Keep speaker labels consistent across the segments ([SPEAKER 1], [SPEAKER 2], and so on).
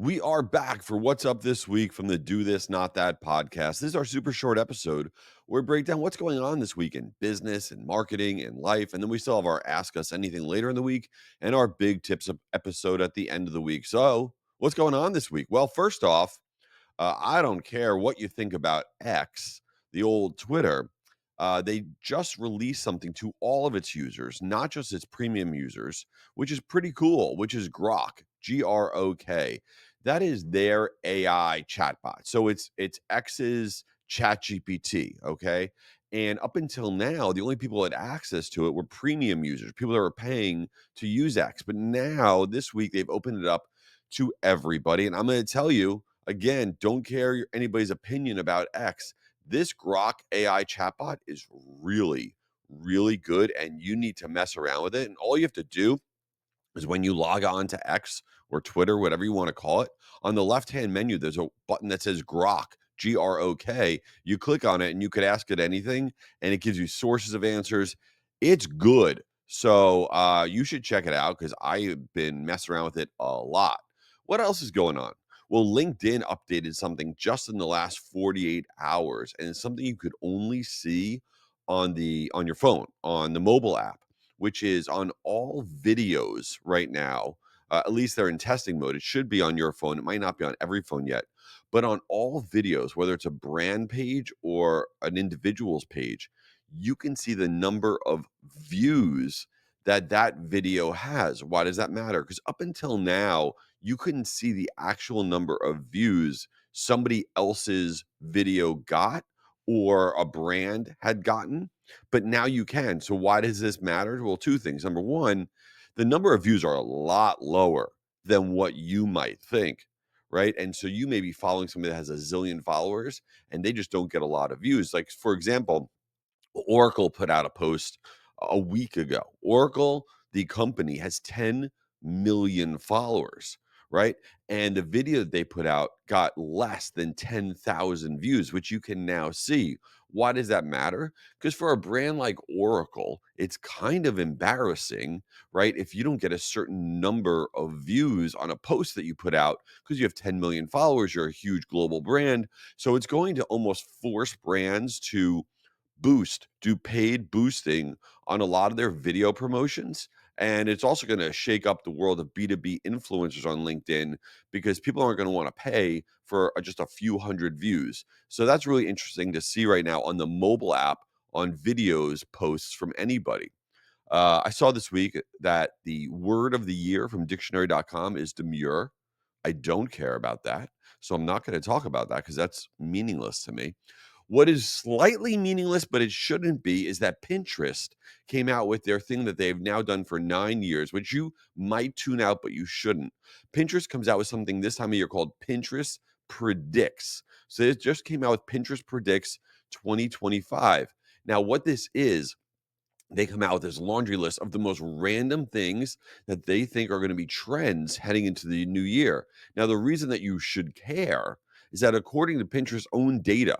[SPEAKER 1] We are back for What's Up This Week from the Do This, Not That podcast. This is our super short episode where we break down what's going on this week in business and marketing and life. And then we still have our Ask Us Anything later in the week and our big tips episode at the end of the week. So, what's going on this week? Well, first off, I don't care what you think about X, the old Twitter. They just released something to all of its users, not just its premium users, which is pretty cool, which is Grok, Grok. That is their AI chatbot. So it's X's chat GPT, okay? And up until now, the only people that had access to it were premium users, people that were paying to use X. But now, this week, they've opened it up to everybody. And I'm going to tell you, again, don't care anybody's opinion about X. This Grok AI chatbot is really, really good, and you need to mess around with it. And all you have to do is when you log on to X or Twitter, whatever you want to call it, on the left-hand menu, there's a button that says Grok, Grok. You click on it and you could ask it anything, and it gives you sources of answers. It's good. So you should check it out because I have been messing around with it a lot. What else is going on? Well, LinkedIn updated something just in the last 48 hours, and it's something you could only see on your phone, on the mobile app, which is on all videos right now. At least they're in testing mode. It should be on your phone. It might not be on every phone yet, but on all videos, whether it's a brand page or an individual's page, you can see the number of views that video has. Why does that matter? Because up until now, you couldn't see the actual number of views somebody else's video got or a brand had gotten, but now you can. So why does this matter? Well, two things. Number one, the number of views are a lot lower than what you might think, right? And so you may be following somebody that has a zillion followers and they just don't get a lot of views. Like, for example, Oracle put out a post a week ago. Oracle, the company, has 10 million followers, right? And the video that they put out got less than 10,000 views, which you can now see. Why does that matter? Because for a brand like Oracle, it's kind of embarrassing, right? If you don't get a certain number of views on a post that you put out because you have 10 million followers, you're a huge global brand. So it's going to almost force brands to do paid boosting on a lot of their video promotions. And it's also going to shake up the world of B2B influencers on LinkedIn because people aren't going to want to pay for just a few hundred views. So that's really interesting to see right now on the mobile app on videos posts from anybody. I saw this week that the word of the year from dictionary.com is demure. I don't care about that. So I'm not going to talk about that because that's meaningless to me. What is slightly meaningless, but it shouldn't be, is that Pinterest came out with their thing that they've now done for 9 years, which you might tune out, but you shouldn't. Pinterest comes out with something this time of year called Pinterest Predicts. So it just came out with Pinterest Predicts 2025. Now, what this is, they come out with this laundry list of the most random things that they think are going to be trends heading into the new year. Now, the reason that you should care is that according to Pinterest's own data,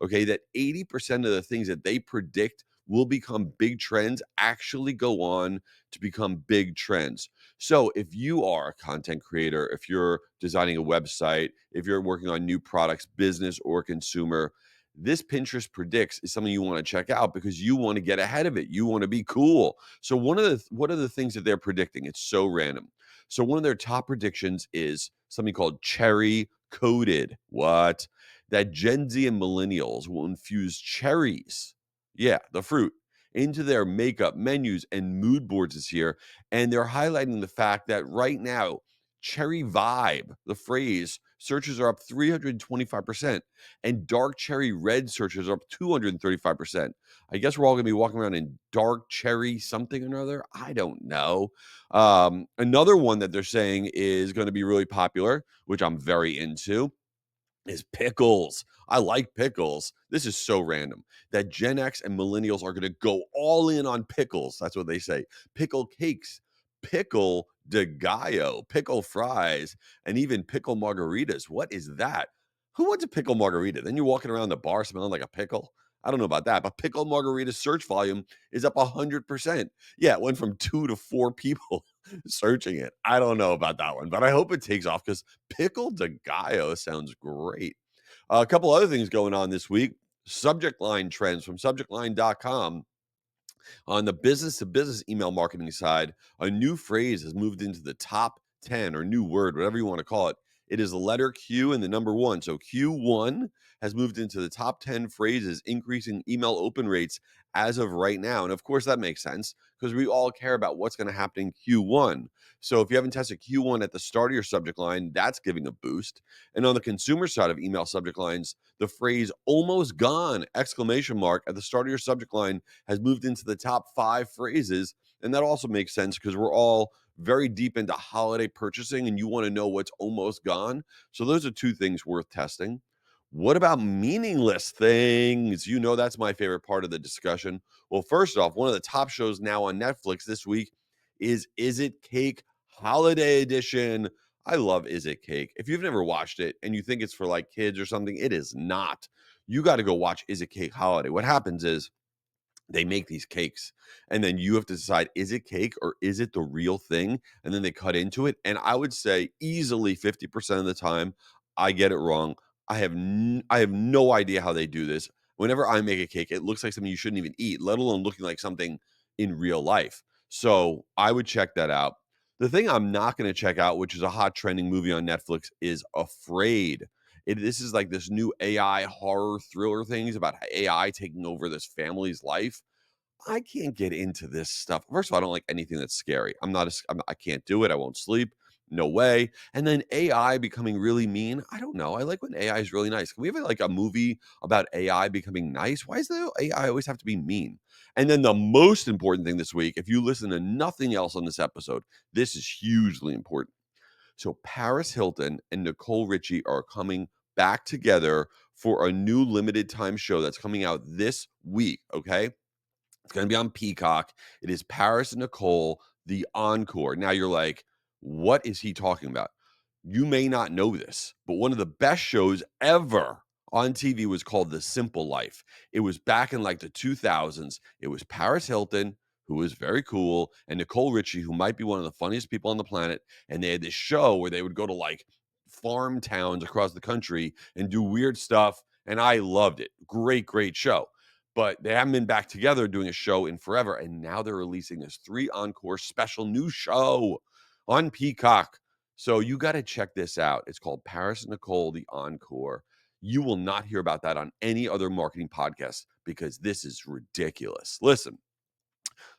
[SPEAKER 1] okay, that 80% of the things that they predict will become big trends actually go on to become big trends. So if you are a content creator, if you're designing a website, if you're working on new products, business or consumer, this Pinterest Predicts is something you want to check out because you want to get ahead of it. You want to be cool. So what are the things that they're predicting? It's so random. So one of their top predictions is something called cherry coated. What? That Gen Z and millennials will infuse cherries, yeah, the fruit, into their makeup menus and mood boards this year. And they're highlighting the fact that right now, cherry vibe, the phrase, searches are up 325%, and dark cherry red searches are up 235%. I guess we're all going to be walking around in dark cherry something or another. I don't know. Another one that they're saying is going to be really popular, which I'm very into, is pickles. I like pickles. This is so random that Gen X and millennials are going to go all in on pickles. That's what they say. Pickle cakes, pickle de gallo, pickle fries, and even pickle margaritas. What is that? Who wants a pickle margarita? Then you're walking around the bar smelling like a pickle. I don't know about that, but pickle margarita search volume is up 100%. Yeah, it went from 2 to 4 people Searching it. I don't know about that one, but I hope it takes off because pickle de gallo sounds great. A couple other things going on this week. Subject line trends from subjectline.com. On the business to business email marketing side, a new phrase has moved into the top 10 or new word, whatever you want to call it. It is the letter Q and the number one. So Q1 has moved into the top 10 phrases, increasing email open rates as of right now. And of course, that makes sense because we all care about what's going to happen in Q1. So if you haven't tested Q1 at the start of your subject line, that's giving a boost. And on the consumer side of email subject lines, the phrase almost gone exclamation mark at the start of your subject line has moved into the top 5 phrases. And that also makes sense because we're all very deep into holiday purchasing and you want to know what's almost gone. So those are two things worth testing. What about meaningless things? You know, that's my favorite part of the discussion. Well, first off, one of the top shows now on Netflix this week is It Cake Holiday Edition. I love Is It Cake. If you've never watched it and you think it's for like kids or something, it is not. You got to go watch Is It Cake Holiday. What happens is they make these cakes and then you have to decide, is it cake or is it the real thing? And then they cut into it, and I would say easily 50% of the time I get it wrong. I have no idea how they do this. Whenever I make a cake, it looks like something you shouldn't even eat, let alone looking like something in real life. So I would check that out. The thing I'm not going to check out, which is a hot trending movie on Netflix, is Afraid. This is like this new AI horror thriller thing. It's about AI taking over this family's life. I can't get into this stuff. First of all, I don't like anything that's scary. I can't do it. I won't sleep. No way. And then AI becoming really mean. I don't know. I like when AI is really nice. Can we have like a movie about AI becoming nice? Why does the AI always have to be mean? And then the most important thing this week, if you listen to nothing else on this episode, this is hugely important. So Paris Hilton and Nicole Richie are coming back together for a new limited time show that's coming out this week. Okay. It's going to be on Peacock. It is Paris and Nicole, the Encore. Now you're like, what is he talking about? You may not know this, but one of the best shows ever on TV was called The Simple Life. It was back in like the 2000s. It was Paris Hilton, who was very cool, and Nicole Richie, who might be one of the funniest people on the planet. And they had this show where they would go to like farm towns across the country and do weird stuff. And I loved it. Great, great show. But they haven't been back together doing a show in forever. And now they're releasing this 3 encore special new show on Peacock. So you got to check this out. It's called Paris and Nicole, the Encore. You will not hear about that on any other marketing podcast because this is ridiculous. Listen,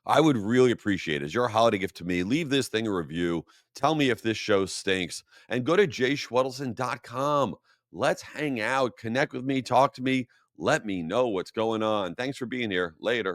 [SPEAKER 1] I would really appreciate it as your holiday gift to me. Leave this thing a review. Tell me if this show stinks and go to jschwedelson.com. Let's hang out, connect with me, talk to me. Let me know what's going on. Thanks for being here. Later.